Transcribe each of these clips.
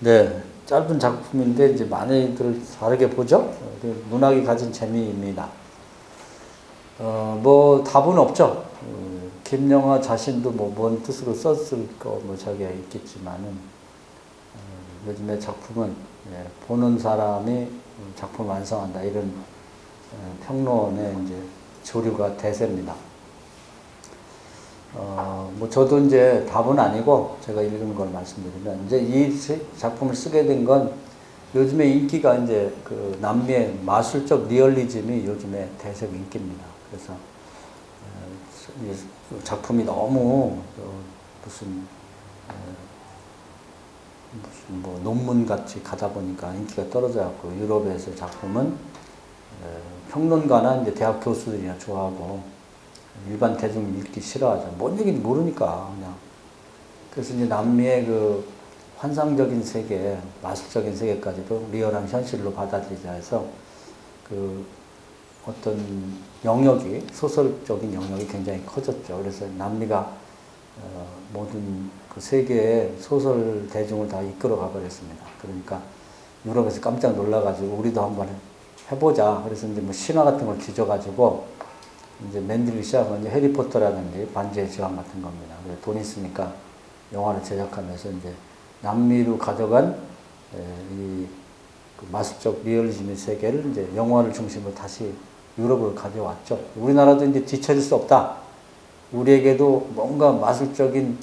네, 짧은 작품인데 이제 많이들 다르게 보죠. 문학이 가진 재미입니다. 뭐 답은 없죠. 김영하 자신도 뭐 뭔 뜻으로 썼을 거 뭐 자기가 있겠지만은 요즘에 작품은 보는 사람이 작품 완성한다 이런 평론의 이제 조류가 대세입니다. 뭐 저도 이제 답은 아니고 제가 읽은 걸 말씀드리면 이제 이 작품을 쓰게 된 건 요즘에 인기가 이제 그 남미의 마술적 리얼리즘이 요즘에 대세 인기입니다. 그래서 작품이 너무 무슨 뭐 논문 같이 가다 보니까 인기가 떨어져갖고 유럽에서 작품은 평론가나 이제 대학 교수들이나 좋아하고 일반 대중이 읽기 싫어하죠. 뭔 얘기인지 모르니까 그냥. 그래서 이제 남미의 그 환상적인 세계, 마술적인 세계까지도 리얼한 현실로 받아들이자 해서 그 어떤 영역이 소설적인 영역이 굉장히 커졌죠. 그래서 남미가 모든 그 세계의 소설 대중을 다 이끌어 가버렸습니다. 그러니까 유럽에서 깜짝 놀라가지고 우리도 한번 해보자. 그래서 이제 뭐 신화 같은 걸 뒤져가지고 이제 만들기 시작한 이제 해리포터라든지 반지의 제왕 같은 겁니다. 돈 있으니까 영화를 제작하면서 이제 남미로 가져간 이 그 마술적 리얼리즘의 세계를 이제 영화를 중심으로 다시 유럽으로 가져왔죠. 우리나라도 이제 뒤처질 수 없다. 우리에게도 뭔가 마술적인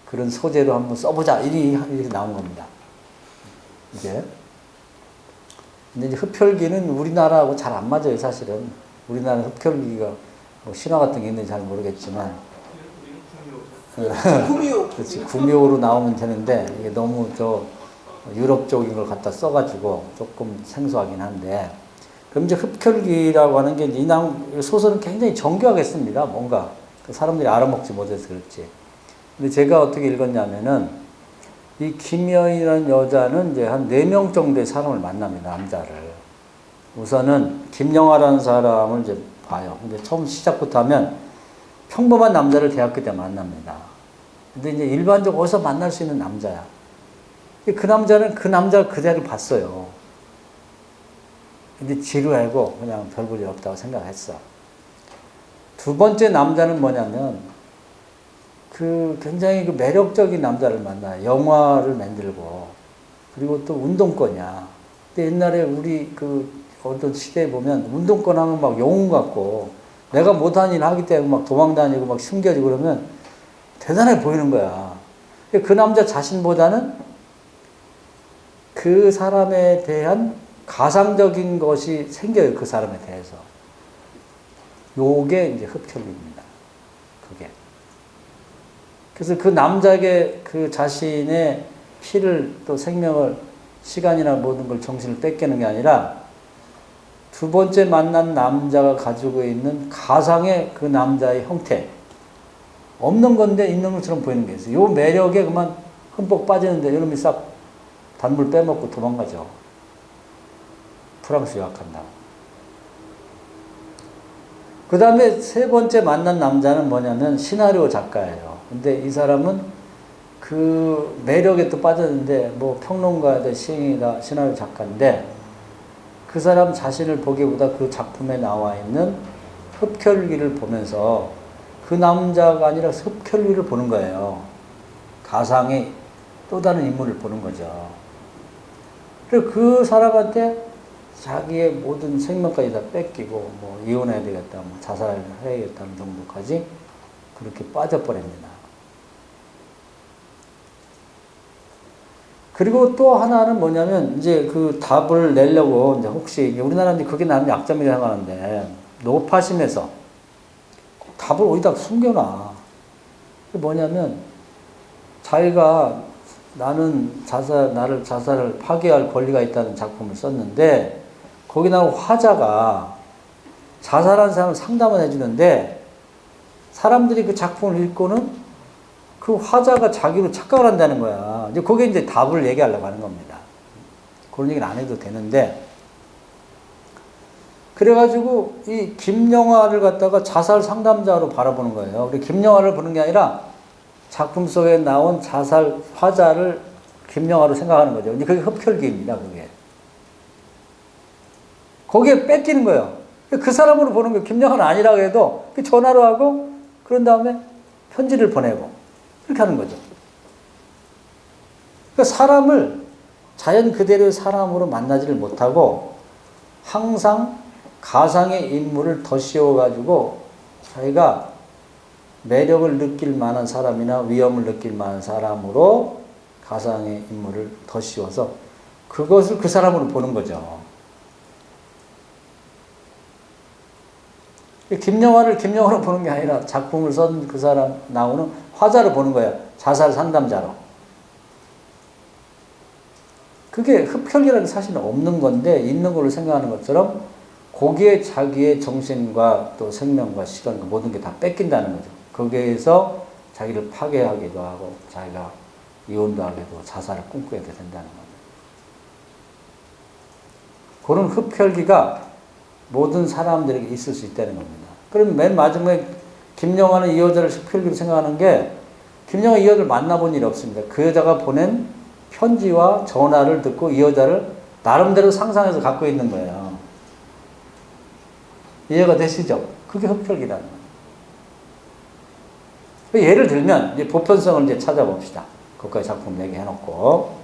그런 소재로 한번 써보자. 이렇게 나온 겁니다. 이게. 근데 이제 흡혈귀는 우리나라하고 잘 안 맞아요, 사실은. 우리나라 흡혈귀가 뭐 신화 같은 게 있는지 잘 모르겠지만. 그렇지. 구미호로 나오면 되는데, 이게 너무 유럽 쪽인 걸 갖다 써가지고 조금 생소하긴 한데, 그럼 이제 흡혈귀라고 하는 게 이 소설은 굉장히 정교하게 씁니다. 뭔가. 사람들이 알아먹지 못해서 그렇지. 근데 제가 어떻게 읽었냐면은, 이 김여인이라는 여자는 이제 한 4명 정도의 사람을 만납니다. 남자를. 우선은 김영하라는 사람을 이제 봐요. 근데 처음 시작부터 하면 평범한 남자를 대학교 때 만납니다. 근데 이제 일반적으로 어디서 만날 수 있는 남자야. 그 남자는 그 남자를 그대로 봤어요. 근데 지루하고 그냥 별 볼 일 없다고 생각했어. 두 번째 남자는 뭐냐면 그 굉장히 그 매력적인 남자를 만나요. 영화를 만들고 그리고 또 운동권이야. 근데 옛날에 우리 그 어떤 시대에 보면 운동권 하면 막 영웅 같고 내가 못한 일 하기 때문에 막 도망다니고 막 숨겨지고 그러면 대단해 보이는 거야. 그 남자 자신보다는 그 사람에 대한 가상적인 것이 생겨요. 그 사람에 대해서. 요게 이제 흡혈입니다. 그게. 그래서 그 남자에게 그 자신의 피를 또 생명을 시간이나 모든 걸 정신을 뺏기는 게 아니라 두 번째 만난 남자가 가지고 있는 가상의 그 남자의 형태. 없는 건데 있는 것처럼 보이는 게 있어요. 요 매력에 그만 흠뻑 빠지는데 이놈이 싹 단물 빼먹고 도망가죠. 프랑스 유학한다고. 그 다음에 세 번째 만난 남자는 뭐냐면 시나리오 작가예요. 근데 이 사람은 그 매력에 또 빠졌는데 뭐 평론가다 시인이다 시나리오 작가인데 그 사람 자신을 보기보다 그 작품에 나와 있는 흡혈귀를 보면서 그 남자가 아니라 흡혈귀를 보는 거예요. 가상의 또 다른 인물을 보는 거죠. 그리고 그 사람한테 자기의 모든 생명까지 다 뺏기고 뭐 이혼해야 되겠다, 뭐 자살해야겠다는 정도까지 그렇게 빠져버립니다. 그리고 또 하나는 뭐냐면 이제 그 답을 내려고 이제 혹시 우리나라는 그게 나는 약점이라고 생각하는데 노파심에서 답을 어디다 숨겨놔. 그게 뭐냐면 자기가 나를 자살을 파괴할 권리가 있다는 작품을 썼는데 거기 나온 화자가 자살한 사람을 상담을 해주는데 사람들이 그 작품을 읽고는 그 화자가 자기로 착각을 한다는 거야. 이제 거기에 이제 답을 얘기하려고 하는 겁니다. 그런 얘기는 안 해도 되는데 그래가지고 이 김영하를 갖다가 자살 상담자로 바라보는 거예요. 우리 김영하를 보는 게 아니라 작품 속에 나온 자살 화자를 김영하로 생각하는 거죠. 근데 그게 흡혈귀입니다, 그게. 거기에 뺏기는 거예요. 그 사람으로 보는 거예요. 김영하는 아니라고 해도 전화로 하고, 그런 다음에 편지를 보내고, 이렇게 하는 거죠. 그러니까 사람을 자연 그대로의 사람으로 만나지를 못하고, 항상 가상의 인물을 더 씌워가지고, 자기가 매력을 느낄 만한 사람이나 위험을 느낄 만한 사람으로 가상의 인물을 더 씌워서 그것을 그 사람으로 보는 거죠. 김영하를 김영하로 보는 게 아니라 작품을 쓴 그 사람 나오는 화자로 보는 거예요. 자살 상담자로. 그게 흡혈이라는 게 사실은 없는 건데 있는 걸로 생각하는 것처럼 거기에 자기의 정신과 또 생명과 시간과 모든 게 다 뺏긴다는 거죠. 거기에서 자기를 파괴하기도 하고 자기가 이혼도 하게 되고 자살을 꿈꾸게 된다는 거죠. 그런 흡혈귀가 모든 사람들에게 있을 수 있다는 겁니다. 그럼 맨 마지막에 김영하는 이 여자를 흡혈귀로 생각하는 게 김영하 이 여자를 만나본 일이 없습니다. 그 여자가 보낸 편지와 전화를 듣고 이 여자를 나름대로 상상해서 갖고 있는 거예요. 이해가 되시죠? 그게 흡혈귀라는 거예요. 예를 들면 이제 보편성을 이제 찾아봅시다. 거기까지 작품 얘기해놓고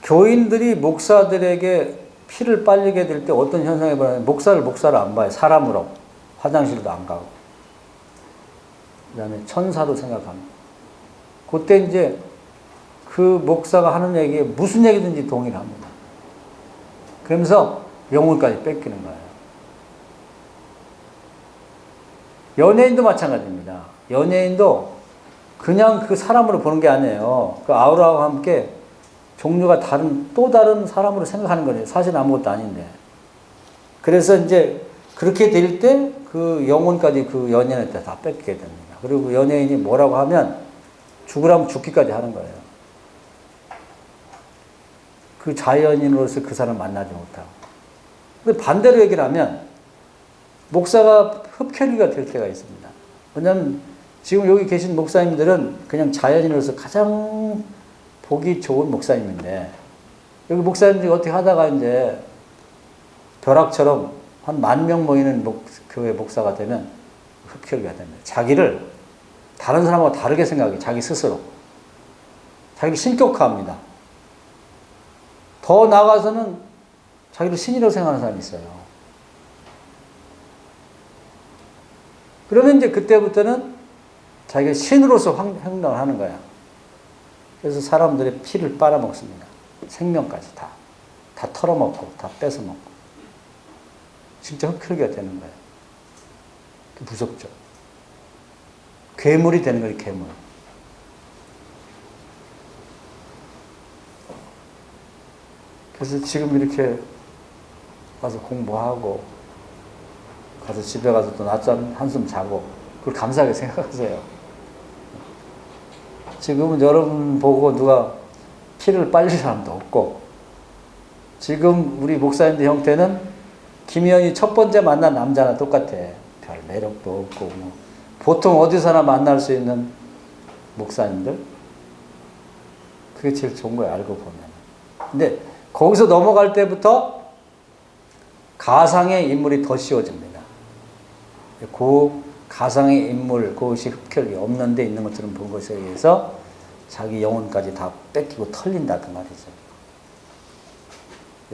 교인들이 목사들에게 피를 빨리게 될 때 어떤 현상이 벌어지냐면 목사를 안 봐요. 사람으로 화장실도 안 가고 그 다음에 천사로 생각합니다. 그때 이제 그 목사가 하는 얘기에 무슨 얘기든지 동의를 합니다. 그러면서 영혼까지 뺏기는 거예요. 연예인도 마찬가지입니다. 연예인도 그냥 그 사람으로 보는 게 아니에요. 그 아우라와 함께 종류가 다른, 또 다른 사람으로 생각하는 거예요. 사실 아무것도 아닌데. 그래서 이제 그렇게 될 때 그 영혼까지 그 연예인한테 다 뺏기게 됩니다. 그리고 연예인이 뭐라고 하면 죽으라면 죽기까지 하는 거예요. 그 자연인으로서 그 사람 만나지 못하고. 근데 반대로 얘기를 하면 목사가 흡혈귀가 될 때가 있습니다. 왜냐하면 지금 여기 계신 목사님들은 그냥 자연인으로서 가장 보기 좋은 목사님인데 여기 목사님들이 어떻게 하다가 이제 벼락처럼 한 10,000명 모이는 교회 목사가 되면 흡혈귀가 됩니다. 자기를 다른 사람하고 다르게 생각해요. 자기 스스로. 자기를 신격화합니다. 더 나아가서는 자기를 신이라고 생각하는 사람이 있어요. 그러면 이제 그때부터는 자기가 신으로서 행동을 하는 거야. 그래서 사람들의 피를 빨아먹습니다. 생명까지 다. 다 털어먹고, 다 뺏어먹고. 진짜 흡혈귀가 되는 거예요. 무섭죠. 괴물이 되는 거예요, 괴물. 그래서 지금 이렇게 가서 공부하고, 가서 집에 가서 또 낮잠 한숨 자고, 그걸 감사하게 생각하세요. 지금은 여러분 보고 누가 피를 빨릴 사람도 없고, 지금 우리 목사님들 형태는 김희연이 첫 번째 만난 남자나 똑같아. 별 매력도 없고, 뭐. 보통 어디서나 만날 수 있는 목사님들? 그게 제일 좋은 거예요, 알고 보면. 근데 거기서 넘어갈 때부터 가상의 인물이 더 씌워집니다. 그 가상의 인물, 그것이 흡혈이 없는 데 있는 것처럼 본 것에 의해서 자기 영혼까지 다 뺏기고 털린다 그 말이죠.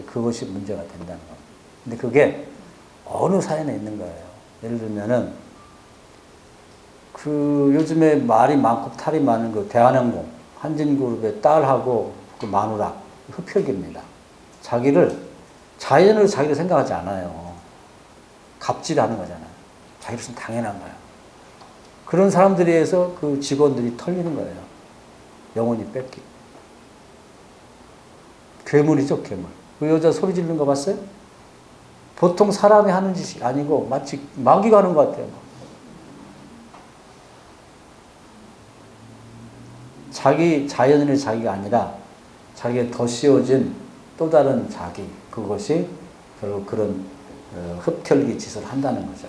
그것이 문제가 된다는 겁니다. 근데 그게 어느 사연에 있는 거예요. 예를 들면은 그 요즘에 말이 많고 탈이 많은 그 대한항공 한진그룹의 딸하고 그 마누라 흡혈귀입니다. 자기를 자연으로 자기를 생각하지 않아요. 갑질하는 거잖아요. 자기로서는 당연한 거예요. 그런 사람들에 의해서 그 직원들이 털리는 거예요. 영혼이 뺏기. 괴물이죠, 괴물. 그 여자 소리 지르는 거 봤어요? 보통 사람이 하는 짓이 아니고 마치 마귀가 하는 것 같아요. 자기 자연인의 자기가 아니라 자기에 더 씌워진 또 다른 자기, 그것이 결국 그런 흡혈귀 짓을 한다는 거죠.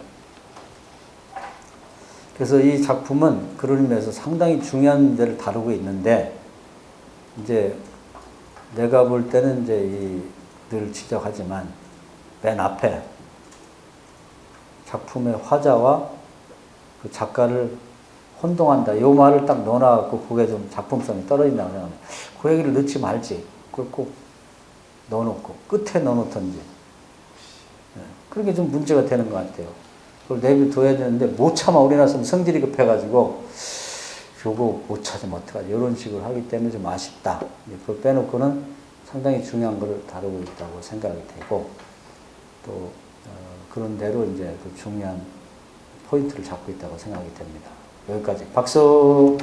그래서 이 작품은 그런 의미에서 상당히 중요한 데를 다루고 있는데, 이제 내가 볼 때는 이제 늘 지적하지만 맨 앞에 작품의 화자와 그 작가를 혼동한다. 이 말을 딱 넣어놔갖고 그게 좀 작품성이 떨어진다고 생각합니다. 그 얘기를 넣지 말지. 그걸 꼭 넣어놓고 끝에 넣어놓던지. 그런 게 좀 문제가 되는 것 같아요. 그걸 내비둬야 되는데 못 참아. 우리나라 사람 성질이 급해가지고 요거 못 찾으면 어떡하지. 이런 식으로 하기 때문에 좀 아쉽다. 그걸 빼놓고는 상당히 중요한 걸 다루고 있다고 생각이 되고, 또 그런 대로 이제 그 중요한 포인트를 잡고 있다고 생각이 됩니다. 여기까지 박수.